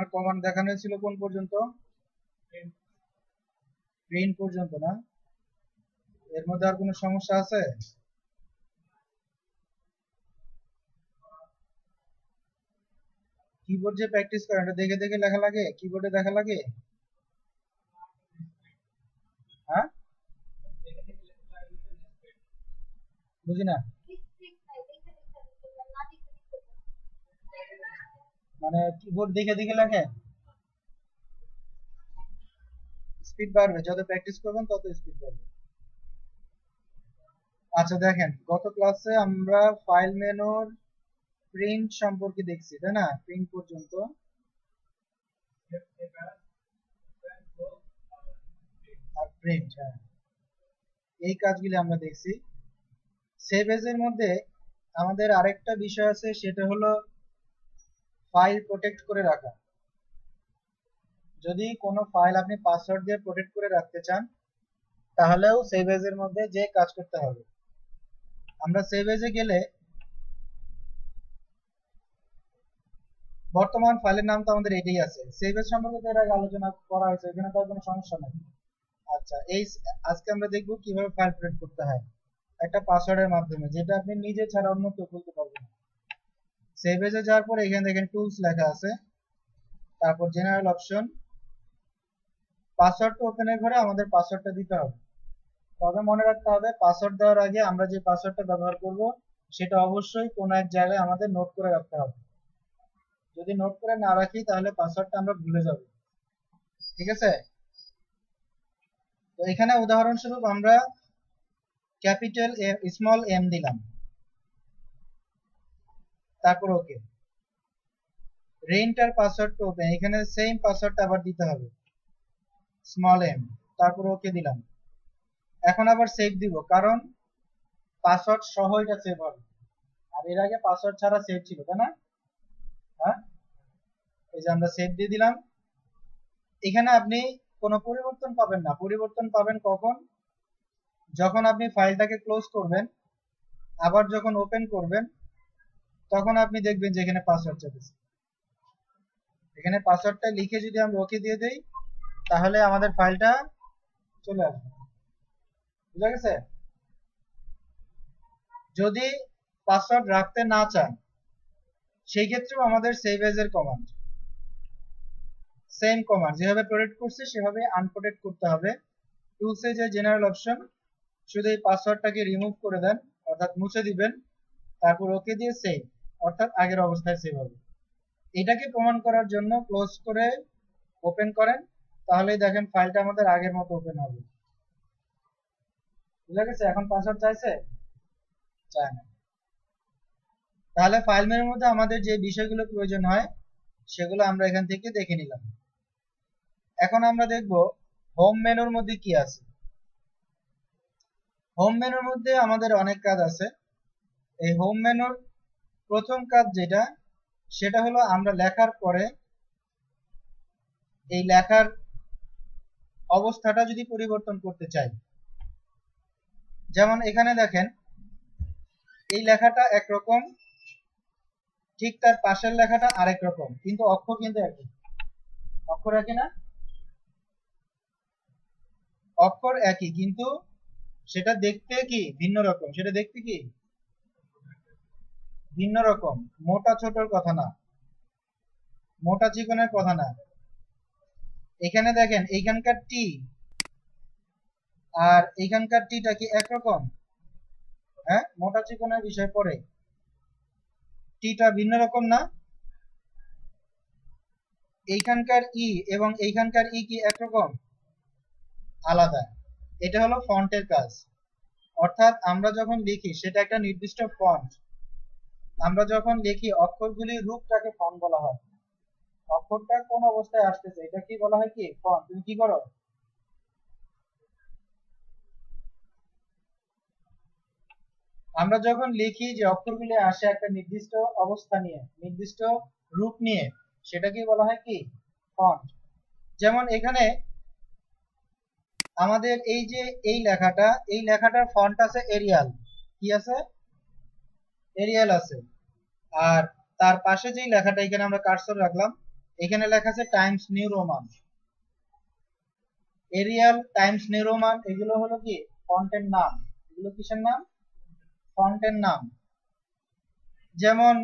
আপনার কমান্ড দেখানো হয়েছিল কোন পর্যন্ত? প্রিন্ট পর্যন্ত না? এর মধ্যে আর কোনো সমস্যা আছে? কিবোর্ড যে প্র্যাকটিস করেন এটা দেখে দেখে লেখা লাগে, কিবোর্ডে দেখা লাগে? হ্যাঁ, বুঝি না। মানে কিবোর্ড দেখে দেখে লেখেন? স্পিড বাড়বে, যত প্র্যাকটিস করবেন তত স্পিড বাড়বে। আচ্ছা দেখেন, গত ক্লাসে আমরা ফাইল মেনুর প্রিন্ট সম্পর্কে দেখছি, তাই না? প্রিন্ট পর্যন্ত। আর প্রিন্ট, হ্যাঁ, এই কাজগুলি আমরা দেখছি। সেভ এজ এর মধ্যে আমাদের আরেকটা বিষয় আছে, সেটা হলো ফাইল প্রোটেক্ট করে রাখা। যদি কোনো ফাইল আপনি পাসওয়ার্ড দিয়ে প্রোটেক্ট করে রাখতে চান, তাহলেও সেভ এজ এর মধ্যে যে কাজ করতে হবে। আমরা সেভ এজে গেলে বর্তমান ফাইলের নাম তো আমাদের এটাই আছে। সেভ এজ সম্পর্কে তো এর আগে আলোচনা করা হয়েছে, এখানে তো আর কোনো সমস্যা নেই। আচ্ছা, আজকে আমরা দেখব কিভাবে ফাইল প্রোটেক্ট করতে হয় একটা পাসওয়ার্ডের মাধ্যমে, যেটা আপনি নিজে ছাড়া অন্য কেউ খুলতে পারবে না। সেভ এজে যাওয়ার পর এখানে দেখেন টুলস লেখা আছে, তারপর জেনারেল অপশন, পাসওয়ার্ড টু ওপেনের ঘরে আমাদের পাসওয়ার্ডটা দিতে হবে। তবে মনে রাখতে হবে, পাসওয়ার্ড দেওয়ার আগে আমরা যে পাসওয়ার্ডটা ব্যবহার করব সেটা অবশ্যই কোনো এক জায়গায় আমাদের নোট করে রাখতে হবে। যদি নোট করে না রাখি তাহলে পাসওয়ার্ডটা আমরা ভুলে যাব। ঠিক আছে? তো এখানে উদাহরণস্বরূপ আমরা ক্যাপিটাল স্মল এম দিলাম, তারপর ওকে। রেইনটার পাসওয়ার্ড টু ওপেন, এখানে সেম পাসওয়ার্ডটা আবার দিতে হবে, স্মল এম, তারপর ওকে দিলাম। এখন আবার সেভ দিব, কারণ পাসওয়ার্ড সহ এটা সেভ হবে। আর এর আগে পাসওয়ার্ড ছাড়া সেভ ছিল, তাই না? হ্যাঁ, এই যে আমরা সেভ দিয়ে দিলাম। এখানে আপনি কোনো পরিবর্তন পাবেন না। পরিবর্তন পাবেন কখন? যখন আপনি ফাইলটাকে ক্লোজ করবেন, আবার যখন ওপেন করবেন, তখন আপনি দেখবেন যে এখানে পাসওয়ার্ড চাইছে। এখানে পাসওয়ার্ডটা লিখে যদি আমরা ওকে দিয়ে দেই, তাহলে আমাদের ফাইলটা চলে আসবে। বুঝা গেছে? যদি পাসওয়ার্ড রাখতে না চান, সেই ক্ষেত্রেও আমাদের সেভ এজ এর কমান্ড, সেম কমান্ড, যেভাবে প্রোটেক্ট করছে সেভাবে আনপ্রোটেক্ট করতে হবে। টুলসে যে জেনারেল অপশন, শুধু এই পাসওয়ার্ডটাকে রিমুভ করে দেন, অর্থাৎ মুছে দিবেন, তারপর ওকে দিয়ে সেভ, অর্থাৎ আগের অবস্থায় সেভ হবে। এটাকে প্রমাণ করার জন্য ক্লোজ করে ওপেন করেন, তাহলেই দেখেন ফাইলটা আমাদের আগের মতো ওপেন হবে। বুঝা গেছে? এখন পাসওয়ার্ড চাইছে? চায় না। তাহলে ফাইল মেনুর মধ্যে আমাদের যে বিষয়গুলো প্রয়োজন হয় সেগুলো আমরা এখান থেকে দেখে নিলাম। এখন আমরা দেখব হোম মেনুর মধ্যে কি আছে। হোম মেনুর মধ্যে আমাদের অনেক কাজ আছে। এই হোম মেনুর প্রথম কাজ যেটা, সেটা হলো আমরা লেখার পরে এই লেখার অবস্থাটা যদি পরিবর্তন করতে চাই। যেমন এখানে দেখেন, এই লেখাটা একরকম, ঠিক তার পাশের লেখাটা আরেক রকম, কিন্তু অক্ষর কিন্তু একই। অক্ষর একই না? অক্ষর একই, কিন্তু সেটা দেখতে কি ভিন্ন রকম। সেটা দেখতে কি ভিন্ন রকম। মোটা ছোটর কথা না, মোটা চিকনের কথা না। এখানে দেখেন, এইখানকার টি আর এইখানকার টিটা কি একরকম? হ্যাঁ, মোটা চিকনের বিষয় পড়ে, টিটা ভিন্ন রকম না? এইখানকার ই এবং এইখানকার ই কি একরকম? আলাদা। এটা হলো ফন্টের কাজ। অর্থাৎ আমরা যখন লিখি সেটা একটা নির্দিষ্ট ফন্ট। আমরা যখন লিখি অক্ষরগুলির রূপটাকে ফন্ট বলা হয়। অক্ষরটা কোন অবস্থায় আসতেছে এটা কি বলা হয়? কি ফন্ট। তুমি কি করো? আমরা যখন লিখি যে অক্ষরগুলি আসে একটা নির্দিষ্ট অবস্থা নিয়ে, নির্দিষ্ট রূপ নিয়ে, সেটাকে বলা হয় কি ফন্ট। যেমন এখানে আমাদের এই যে এই লেখাটার ফন্ট আছে এরিয়াল। কি আছে? এরিয়াল আছে। আর তার পাশে যেই লেখাটা, এখানে আমরা কার্সর রাখলাম, এখানে লেখা আছে Times New Roman, Arial Times New Roman, এগুলো হলো কি ফন্টের নাম। এগুলো কিসের নাম? ফন্টের নাম। যেমন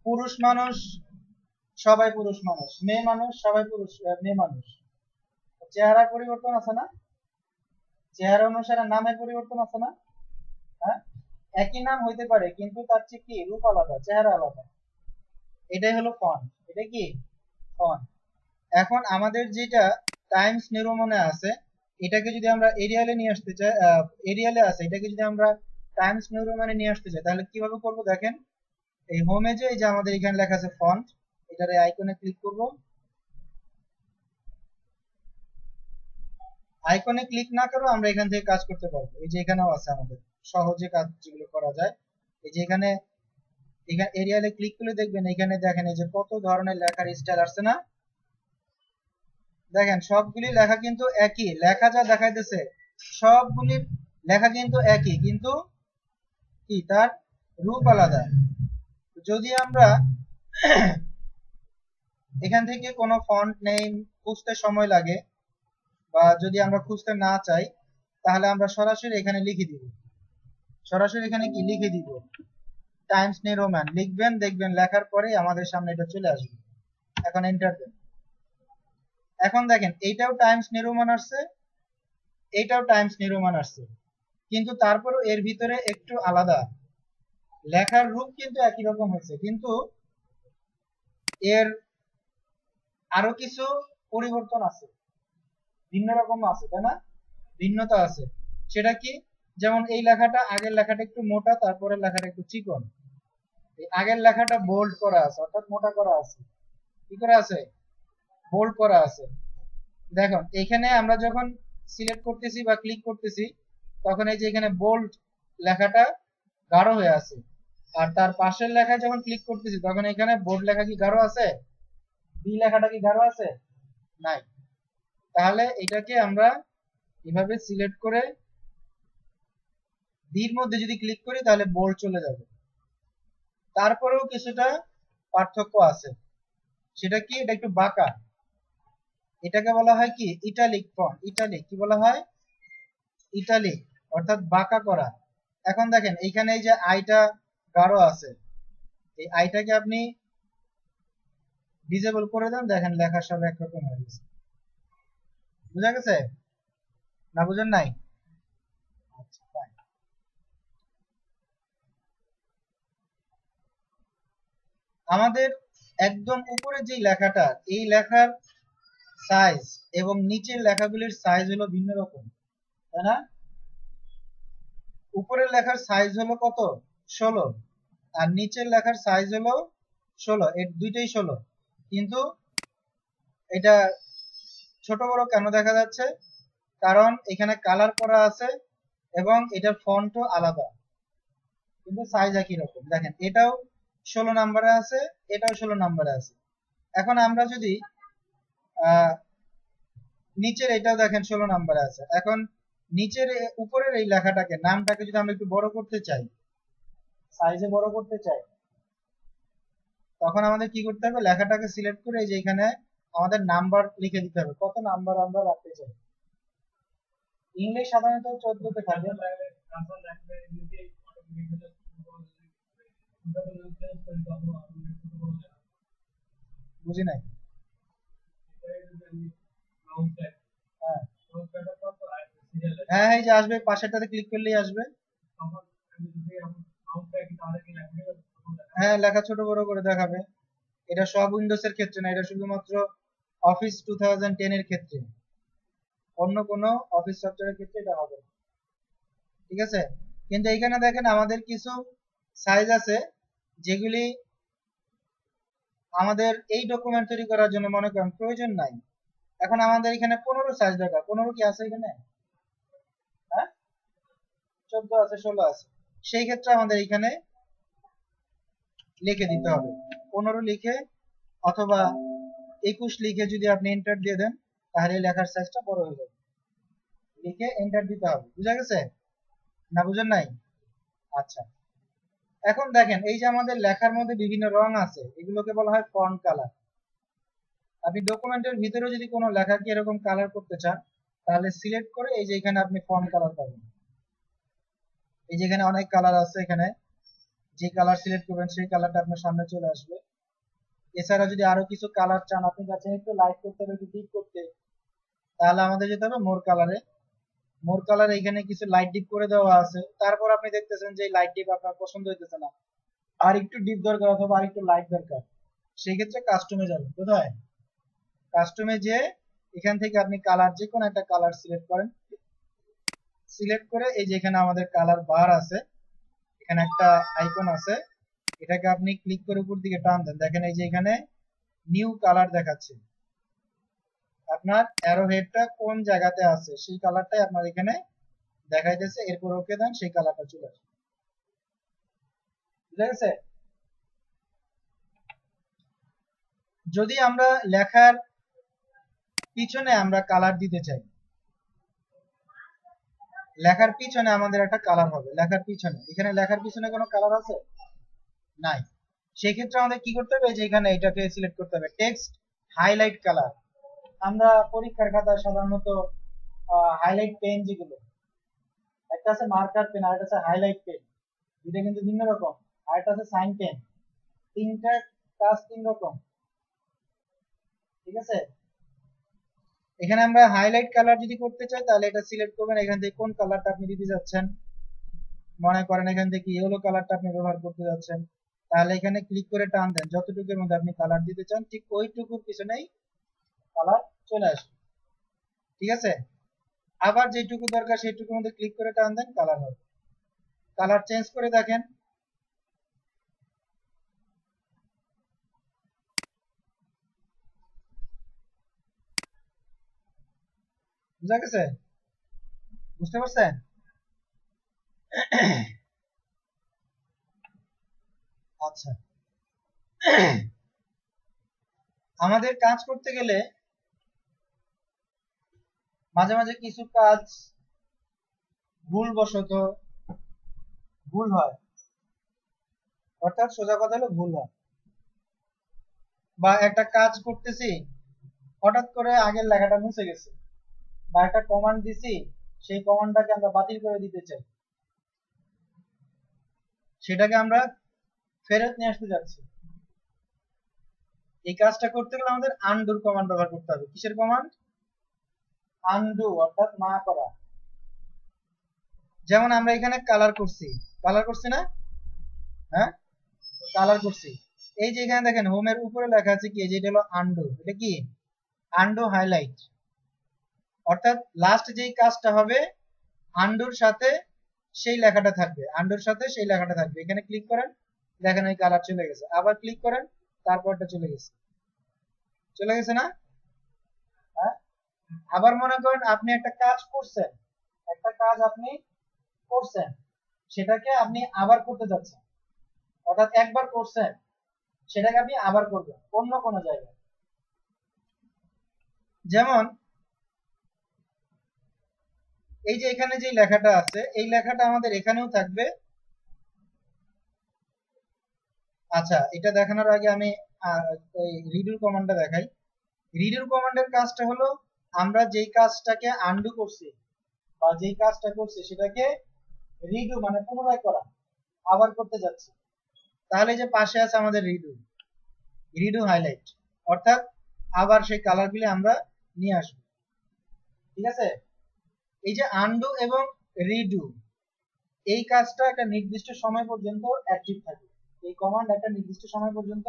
পুরুষ মানুষ সবাই পুরুষ মানুষ, মেয়ে মানুষ সবাই পুরুষ মেয়ে মানুষ। চেহারা পরিবর্তন আছে না? চেহারা অনুসারে নামের পরিবর্তন আছে না? হ্যাঁ, একই নাম হইতে পারে কিন্তু তার চেয়ে কি রূপ আলাদা, চেহারা আলাদা। এটাই হলো ফন্ট। এটা কি ফন্ট। এখন আমাদের যেটা টাইমস নিউ রোমানে আছে, এটাকে যদি আমরা এরিয়ালে নিয়ে আসতে চাই, এরিয়ালে আছে, এটাকে যদি আমরা টাইমস নিউ রোমানে নিয়ে আসতে চাই তাহলে কিভাবে করব দেখেন। এই হোমে যে এই যে আমাদের এখানে লেখা আছে ফন্ট, এটার এই আইকনে ক্লিক করব। আইকনে ক্লিক না করেও আমরা এখান থেকে কাজ করতে পারবো। এই যে এখানেও আছে আমাদের সহজে কাজ যেগুলো করা যায়। এই যে এখানে এরিয়ালে ক্লিক করলে দেখবেন এখানে দেখেন এই যে কত ধরনের লেখার স্টাইল আসছে না? দেখেন সবগুলি লেখা কিন্তু একই, লেখা যা দেখাইতেছে সবগুলি লেখা কিন্তু একই, কিন্তু কি তার রূপ আলাদা। যদি আমরা এখান থেকে কোনো ফন্ট নেম খুঁজতে সময় লাগে বা যদি আমরা খুঁজতে না চাই তাহলে আমরা সরাসরি এখানে লিখে দিব। সরাসরি এখানে কি লিখে দিব টাইমস নিউ রোমান লিখবেন, দেখবেন লেখার পরে আমাদের সামনে এটা চলে আসবে। এখন এন্টার দেন। এখন দেখেন এইটাও টাইমস নিউ রোমান আসছে, এইটাও টাইমস নিউ রোমান আসছে, কিন্তু তারপরেও এর ভিতরে একটু আলাদা। লেখার রূপ কিন্তু একই রকম হয়েছে, কিন্তু এর আরো কিছু পরিবর্তন আছে, ভিন্ন রকম আছে, তাই না? ভিন্নতা আছে। সেটা কি? যেমন এই লেখাটা, আগের লেখাটা একটু মোটা, তারপরে লেখাটা একটু চিকন। এই আগের লেখাটা বোল্ড করা আছে, অর্থাৎ মোটা করা আছে। কি করা আছে? বোল্ড করা আছে। দেখুন এখানে আমরা যখন সিলেক্ট করতেছি বা ক্লিক করতেছি তখন এই যে এখানে বোল্ড লেখাটা গাঢ় হয়ে আছে, আর তার পাশের লেখায় যখন ক্লিক করতেছি তখন এখানে বোল্ড লেখা কি গাঢ় আছে? বি লেখাটা কি গাঢ় আছে? নাই। তাহলে এটাকে আমরা এভাবে সিলেক্ট করে বির মধ্যে যদি ক্লিক করি তাহলে বোল্ড চলে যাবে। তারপরেও কিছুটা পার্থক্য আছে। সেটা কি? এটা একটু বাঁকা। এটাকে বলা হয় কি ইটালিক ফন্ট। ইটালিক কি বলা হয়? ইটালিক, অর্থাৎ বাঁকা করা। এখন দেখেন এইখানে এই যে আইটা গাঢ় আছে, এই আইটাকে আপনি ডিসেবল করে দেন, দেখেন লেখা সব একরকম হয়ে গেছে। বুঝা গেছে না? বুঝেন নাই? আচ্ছা, fine। আমাদের একদম উপরে যে লেখাটা, এই লেখার সাইজ এবং নিচের লেখাগুলির সাইজ হলো ভিন্ন রকম, তাই না? উপরের লেখার সাইজ হলো কত? 16, আর নিচের লেখার সাইজ হলো 16, এর দুইটাই 16, কিন্তু এটা ছোট বড় কেন দেখা যাচ্ছে? কারণ এখানে কালার করা আছে এবং এটার ফন্টও আলাদা, কিন্তু সাইজ একই রকম। দেখেন এটাও 16 নম্বরে আছে, এটাও 16 নম্বরে আছে। এখন আমরা যদি নিচের এটাও দেখেন 16 নম্বরে আছে। এখন নিচের উপরের এই লেখাটাকে, নামটাকে যদি আমরা একটু বড় করতে চাই, সাইজে বড় করতে চাই, তখন আমাদের কি করতে হবে? লেখাটাকে সিলেক্ট করে এই যে এখানে আমাদের নাম্বার লিখে দিতে হবে, কত নাম্বার আমরা রাখতে চাই। ইংলিশ সাধারণত 14 তে থাকে। বুঝি নাই। হ্যাঁ হ্যাঁ, এই যে আসবে, পাশেরটাতে ক্লিক করলেই আসবে। হ্যাঁ, লেখা ছোট বড় করে দেখাবে। এটা সব উইন্ডোজ এর ক্ষেত্রে না, এটা শুধুমাত্র অফিস 2010 এর ক্ষেত্রে, অন্য কোনো অফিস সফটওয়্যারের ক্ষেত্রে এটা হবে না। ঠিক আছে? কিন্তু এইখানে দেখেন আমাদের কিছু সাইজ আছে যেগুলি আমাদের এই ডকুমেন্ট তৈরি করার জন্য মনে করেন প্রয়োজন নাই। এখন আমাদের এখানে 15 সাইজ দরকার। 15 কি আছে এখানে? হ্যাঁ, 14 আছে, 16 আছে। সেই ক্ষেত্রে আমাদের এখানে লিখে দিতে হবে 15 লিখে, অথবা 21 লিখে যদি আপনি এন্টার দিয়ে দেন তাহলে লেখার সাইজটা বড় হয়ে যাবে। লিখে এন্টার দিতে হবে। বুঝা গেছে না? বুঝেন নাই? আচ্ছা, এখন দেখেন এই যে আমাদের লেখার মধ্যে বিভিন্ন রং আছে, এগুলোকে বলা হয় ফন্ট কালার। আপনি ডকুমেন্টের ভিতরে যদি কোনো লেখাকে এরকম কালার করতে চান, তাহলে সিলেক্ট করে এই যে এখানে আপনি ফন্ট কালার পাবেন। এই যে এখানে অনেক কালার আছে, এখানে যে কালার সিলেক্ট করবেন সেই কালারটা আপনার সামনে চলে আসবে। এছাড়া যদি আরো কিছু কালার চান, আপনি চাচ্ছেন একটু লাইট করতে হবে, একটু ডিপ করতে, তাহলে আমাদের যেতে হবে মোর কালারে। মোর কালার এখানে কিছু লাইট ডিপ করে দেওয়া আছে। তারপর আপনি দেখতেছেন যে লাইট ডিপ আপনার পছন্দ হইতেছে না, আর একটু ডিপ দরকার অথবা আর একটু লাইট দরকার, সেই ক্ষেত্রে কাস্টমে যাবেন। কোথায়? কাস্টমে যে এখান থেকে আপনি কালার যে কোনো একটা কালার সিলেক্ট করেন। সিলেক্ট করে এই যে এখানে আমাদের কালার বার আছে, এখানে একটা আইকন আছে, এটাকে আপনি ক্লিক করে উপর দিকে টান দেন, দেখেন এই যে এখানে নিউ কালার দেখাচ্ছে। আপনার অ্যারো হেডটা কোন জায়গাতে আছে সেই কালারটাই আপনার এখানে দেখাইতেছে। এরপর ওকে দেন, সেই কালারটা চলে আসবে। বুঝা গেছে? যদি আমরা লেখার পিছনে আমরা কালার দিতে চাই, লেখার পিছনে আমাদের একটা কালার হবে। লেখার পিছনে, এখানে লেখার পিছনে কোনো কালার আছে? নাই। সেই ক্ষেত্রে আমাদের কি করতে হবে, যে এখানে এটাকে সিলেক্ট করতে হবে টেক্সট হাইলাইট কালার। আমরা পরীক্ষার খাতায় সাধারণত হাইলাইট পেন, যেগুলো একটা আছে মার্কার পেন আর একটা আছে হাইলাইট পেন, দুটো কিন্তু ভিন্ন রকম। আর একটা আছে সাইন পেন, তিনটা কাজ তিন রকম। ঠিক আছে? এখানে আমরা হাইলাইট কালার যদি করতে চাই, তাহলে এটা সিলেক্ট করবেন, এখান থেকে কোন কালারটা আপনি দিতে যাচ্ছেন। মনে করেন এখান থেকে ইয়েলো কালারটা আপনি ব্যবহার করতে যাচ্ছেন, তাহলে এখানে ক্লিক করে টান দেন, যতটুকুর মধ্যে আপনি কালার দিতে চান ঠিক ওইটুকুর পিছনেই কালার চলে আসবে। ঠিক আছে? আবার যেটুকু দরকার সেইটুকুর মধ্যে ক্লিক করে টান দেন, কালার হবে। কালার চেঞ্জ করে দেখেন। বুঝা গেছে? বুঝতে পারছেন? আচ্ছা, আমাদের কাজ করতে গেলে মাঝে মাঝে কিছু কাজ ভুলবশত ভুল হয়, অর্থাৎ সোজা কথা হলো ভুল হয়। বা একটা কাজ করতেছি, হঠাৎ করে আগের লেখাটা মুছে গেছে, বা একটা কমান্ড দিছি, সেই কমান্ডটাকে আমরা বাতিল করে দিতে চাই, সেটাকে আমরা ফেরত নিয়ে আসতে যাচ্ছি। এই কাজটা করতে গেলে আমাদের আনডুর কমান্ড ব্যবহার করতে হবে। কিসের কমান্ড? আনডু, অর্থাৎ না করা। যেমন আমরা এখানে কালার করছি, কালার করছি না? হ্যাঁ, কালার করছি। এই যে এখানে দেখেন হোমের উপরে লেখা আছে কি, যেটা হলো আনডু। এটা কি? Undo highlight. অর্থাৎ লাস্ট যেই কাজটা হবে আনডুর সাথে সেই লেখাটা থাকবে, আনডুর সাথে সেই লেখাটা থাকবে। এখানে ক্লিক করেন, দেখেন ওই কালার চলে গেছে। আবার ক্লিক করেন, তারপরটা চলে গেছে। চলে গেছে না? হ্যাঁ। আবার মনে করেন আপনি একটা কাজ করছেন, একটা কাজ আপনি করছেন, সেটাকে আপনি আবার করতে যাচ্ছেন, অর্থাৎ একবার করছেন, সেটাকে আপনি আবার করবেন অন্য কোনো জায়গায়। যেমন এই যে এখানে যে লেখাটা আছে, এই লেখাটা আমাদের এখানেও থাকবে। আচ্ছা, এটা দেখানোর আগে আমি ওই রিডুর কমান্ডটা দেখাই। রিডুর কমান্ডের কাজটা হলো, আমরা যেই কাজটাকে আনডু করছি বা যেই কাজটা করছি সেটাকে রিডু মানে পুনরায় করা, আবার করতে যাচ্ছি। তাহলে যে পাশে আছে আমাদের রিডু, রিডু হাইলাইট, অর্থাৎ আবার সেই কালারগুলি আমরা নিয়ে আসবো। ঠিক আছে? এই যে আনডু এবং রিডু, এই কাজটা একটা নির্দিষ্ট সময় পর্যন্ত অ্যাক্টিভ থাকে। এই কমান্ড একটা নির্দিষ্ট সময় পর্যন্ত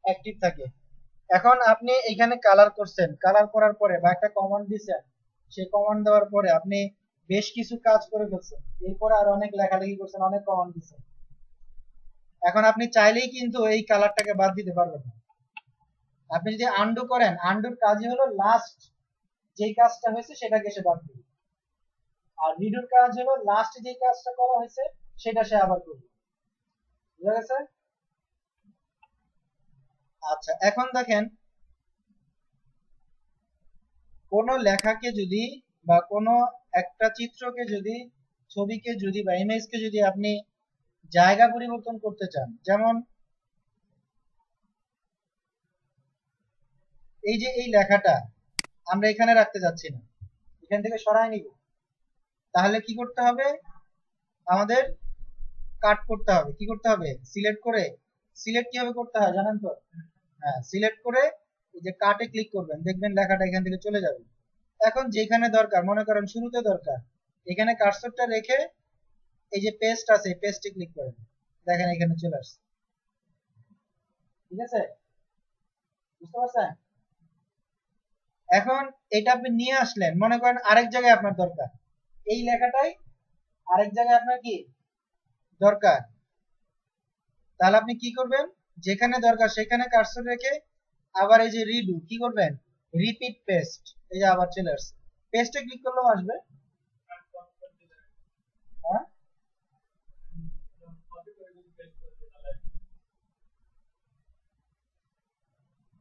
অ্যাক্টিভ থাকে। এখন আপনি এখানে কালার করছেন, কালার করার পরে বা একটা কমান্ড দিচ্ছেন, সেই কমান্ড দেওয়ার পরে আপনি বেশ কিছু কাজ করে ফেলছেন, এরপরে আর অনেক লেখালেখি করছেন, অনেক কমান্ড দিচ্ছেন। এখন আপনি চাইলেই কিন্তু এই কালারটাকে বাদ দিতে পারবেন না। আপনি যদি আনডু করেন, আনডুর কাজই হলো লাস্ট যেই কাজটা হয়েছে সেটাকে সে বাদ দিবে, আর রিডুর কাজ হলো লাস্ট যেই কাজটা করা হয়েছে সেটা সে আবার করবে। বুঝা গেছে? আচ্ছা, এখন দেখেন কোন লেখাকে যদি বা কোন একটা চিত্রকে যদি, ছবিকে যদি বা ইমেজকে যদি আপনি জায়গা পরিবর্তন করতে চান, যেমন এই যে এই লেখাটা আমরা এখানে রাখতে যাচ্ছি না, এখান থেকে সরাই নিব, তাহলে কি করতে হবে, আমাদের কাট করতে হবে। কি করতে হবে, সিলেক্ট করে, সিলেক্ট কিভাবে করতে হয় জানেন তো? হ্যাঁ, সিলেক্ট করে এই যে কাটে ক্লিক করবেন, দেখবেন লেখাটা এখান থেকে চলে যাবে। এখন যেখানে দরকার, মনে করেন শুরুতে দরকার, এখানে কার্সরটা রেখে এই যে পেস্ট আছে, পেস্টে ক্লিক করেন, দেখেন এখানে চলে আসছে। ঠিক আছে, বুঝতে পারছেন? এখন এটা আপনি নিয়ে আসলেন, মনে করেন আরেক জায়গায় আপনার দরকার, এই লেখাটাই আরেক জায়গায় আপনার কি দরকার, তাহলে আপনি কি করবেন, যেখানে দরকার সেখানে কার্সর রেখে আবার এই যে রিডু কি করবেন, রিপিট পেস্ট, এই যে আবার চলে আসছে, পেস্টে ক্লিক করলেও আসবে। হ্যাঁ,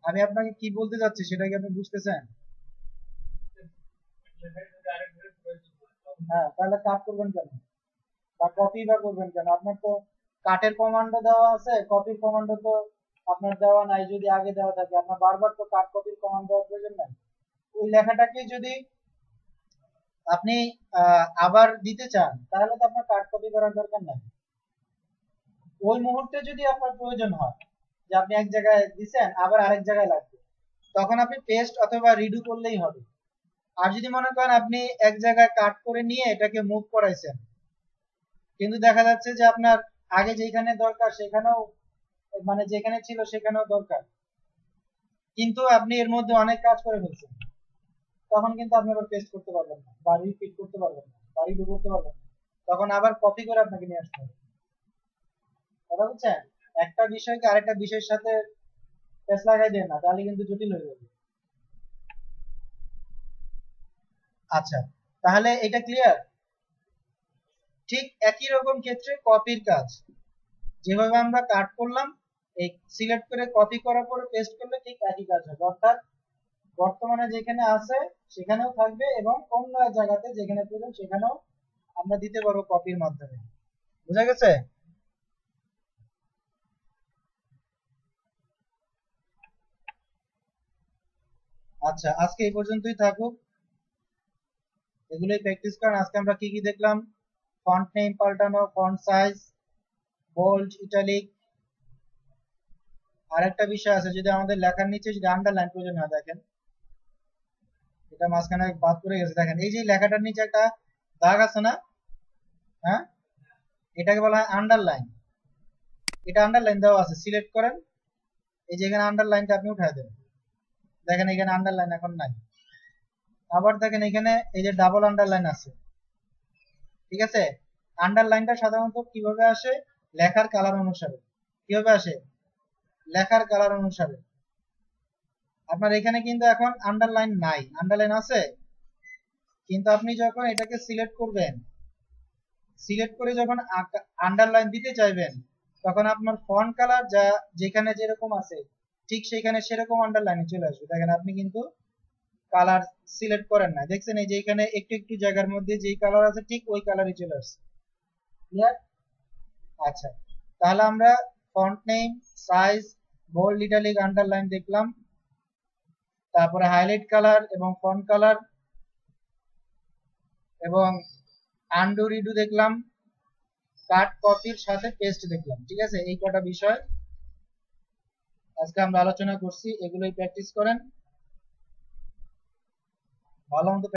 আমি আপনাকে কি বলতে চাচ্ছি সেটা কি আপনি বুঝতেছেন? হ্যাঁ, তাহলে কাট করবেন কেন, বা কপি বা করবেন কেন? আপনার তো কাটের কমান্ডও দেওয়া আছে, কপির কমান্ডও তো আপনার দেওয়া নাই। যদি আগে দেওয়া থাকে, আপনার বারবার তো কাট কপির কমান্ড দেওয়ার প্রয়োজন নাই। ওই লেখাটাকে যদি আপনি আবার দিতে চান, তাহলে তো আপনার কাট কপি করার দরকার নাই। ওই মুহূর্তে যদি আপনার প্রয়োজন হয় যে আপনি এক জায়গায় দিচ্ছেন আবার আরেক জায়গায় লাগবে, তখন আপনি পেস্ট অথবা রিডু করলেই হবে। আর যদি মনে করেন আপনি এক জায়গায় কাট করে নিয়ে এটাকে মুভ করাইছেন, কিন্তু দেখা যাচ্ছে যে আপনার আগে যেখানে দরকার সেখানেও, মানে যেখানে ছিল সেখানেও দরকার, কিন্তু আপনি এর মধ্যে অনেক কাজ করে ফেলছেন, তখন কিন্তু আপনি আবার পেস্ট করতে পারবেন না, বা রিপিট করতে পারবেন না, বা রিডু করতে পারবেন না, তখন আবার কপি করে আপনাকে নিয়ে আসতে হবে। কথা বুঝছেন? একটা বিষয়কে আরেকটা বিষয়ের সাথে পেস্ট লাগাই দেন না, তাহলে কিন্তু জটিল হয়ে যাবে। আচ্ছা, তাহলে এটা ক্লিয়ার? ঠিক একই রকম ক্ষেত্রে কপির কাজ, যেভাবে আমরা কাট করলাম, এই সিলেক্ট করে কপি করার পরে পেস্ট করলে ঠিক একই কাজ হবে, অর্থাৎ বর্তমানে যেখানে আছে সেখানেও থাকবে এবং অন্য এক জায়গাতে যেখানে প্রয়োজন সেখানেও আমরা দিতে পারবো কপির মাধ্যমে। বুঝা গেছে? আচ্ছা, আজকে এই পর্যন্তই থাকুক, এগুলোই প্র্যাকটিস করেন। আজকে আমরা কি কি দেখলাম, ফন্ট নেম পাল্টানো, ফন্ট সাইজ, বোল্ড, ইটালিক। আরেকটা বিষয় আছে, যদি আমাদের লেখার নিচে যদি আন্ডারলাইন প্রয়োজন হয়, দেখেন এটা মাঝখানে বাদ পড়ে গেছে, দেখেন এই যে লেখাটার নিচে একটা দাগ আছে না? হ্যাঁ, এটাকে বলা হয় আন্ডারলাইন। এটা আন্ডারলাইন দেওয়া আছে, সিলেক্ট করেন, এই যে এখানে আন্ডারলাইনটা আপনি উঠায় দেন, দেখেন এখানে আন্ডারলাইন এখন নাই। আবার দেখেন এখানে এই যে ডাবল আন্ডারলাইন আছে। ঠিক আছে, আন্ডারলাইনটা সাধারণত কিভাবে আসে, লেখার কালার অনুসারে। কিভাবে আসে, লেখার কালার অনুসারে। আপনার এখানে কিন্তু এখন আন্ডারলাইন নাই, আন্ডারলাইন আছে, কিন্তু আপনি যখন এটাকে সিলেক্ট করবেন, সিলেক্ট করে যখন আন্ডারলাইন দিতে চাইবেন, তখন আপনার ফন্ট কালার যা যেখানে যেরকম আছে ঠিক সেখানে সেরকম আন্ডারলাইনে চলে আসবে। দেখেন আপনি কিন্তু কালার সিলেক্ট করেন না, দেখছেন এই যে এখানে একটু একটু জায়গার মধ্যে যেই কালার আছে ঠিক ওই কালারই চলে আসছে। ক্লিয়ার? আচ্ছা, তাহলে আমরা font name, size, bold, italic, underline দেখলাম, তারপরে হাইলাইট কালার এবং ফন্ট কালার এবং আন্ডু রিডু দেখলাম, কাট কপির সাথে পেস্ট দেখলাম। ঠিক আছে, এই কটা বিষয় আজকে আমরা আলোচনা করছি, এগুলোই প্র্যাকটিস করেন ভালো মতো।